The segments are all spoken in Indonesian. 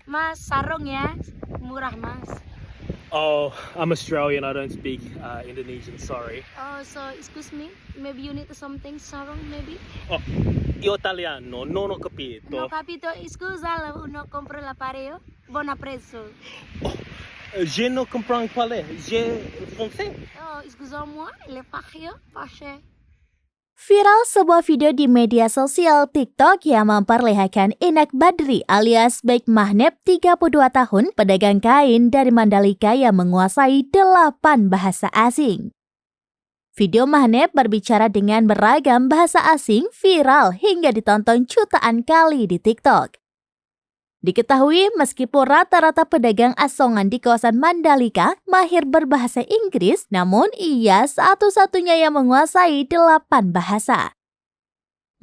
Mas, sarung ya, murah Mas. Oh, I'm Australian. I don't speak Indonesian. Sorry. Oh, so excuse me, maybe you need something sarung maybe? Oh, io italiano, non ho No capito. capito, scusa, uno compro l'apparecchio, buon apprezzo. Je ne comprends pas le. Je français. Oh, excusez-moi, le pache, pache. Viral sebuah video di media sosial TikTok yang memperlihatkan Inak Badri alias Baik Mahnep 32 tahun pedagang kain dari Mandalika yang menguasai 8 bahasa asing. Video Mahnep berbicara dengan beragam bahasa asing viral hingga ditonton jutaan kali di TikTok. Diketahui meskipun rata-rata pedagang asongan di kawasan Mandalika mahir berbahasa Inggris, namun ia satu-satunya yang menguasai 8 bahasa.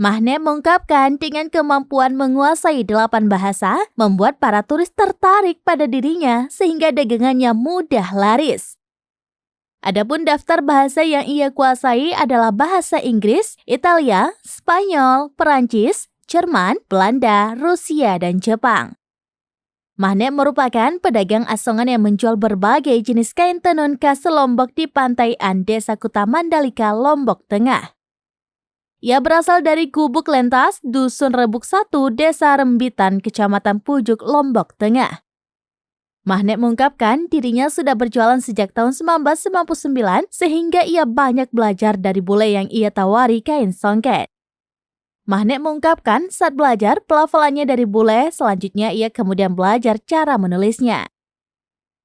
Mahnep mengungkapkan dengan kemampuan menguasai 8 bahasa, membuat para turis tertarik pada dirinya sehingga dagangannya mudah laris. Adapun daftar bahasa yang ia kuasai adalah bahasa Inggris, Italia, Spanyol, Perancis, Jerman, Belanda, Rusia, dan Jepang. Mahnep merupakan pedagang asongan yang menjual berbagai jenis kain tenun khas Lombok di Pantai An, Desa Kuta Mandalika, Lombok Tengah. Ia berasal dari Gubuk Lentas, Dusun Rebuk 1, Desa Rembitan, Kecamatan Pujuk, Lombok Tengah. Mahnep mengungkapkan dirinya sudah berjualan sejak tahun 1999 sehingga ia banyak belajar dari bule yang ia tawari kain songket. Mahnep mengungkapkan saat belajar pelafalannya dari bule, selanjutnya ia kemudian belajar cara menulisnya.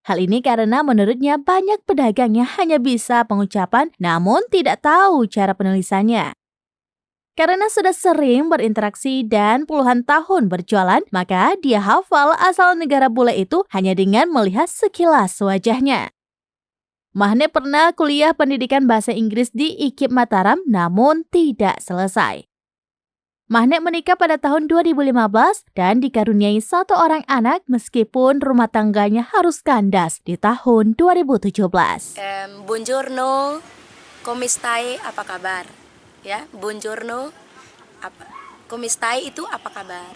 Hal ini karena menurutnya banyak pedagang yang hanya bisa pengucapan namun tidak tahu cara penulisannya. Karena sudah sering berinteraksi dan puluhan tahun berjualan, maka dia hafal asal negara bule itu hanya dengan melihat sekilas wajahnya. Mahnep pernah kuliah pendidikan bahasa Inggris di IKIP Mataram namun tidak selesai. Mahnep menikah pada tahun 2015 dan dikaruniai 1 orang anak meskipun rumah tangganya harus kandas di tahun 2017. Buongiorno, come stai, apa kabar? Ya, buongiorno, come stai itu apa kabar?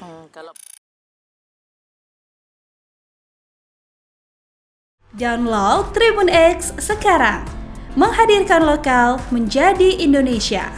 Download Tribun X sekarang, menghadirkan lokal menjadi Indonesia.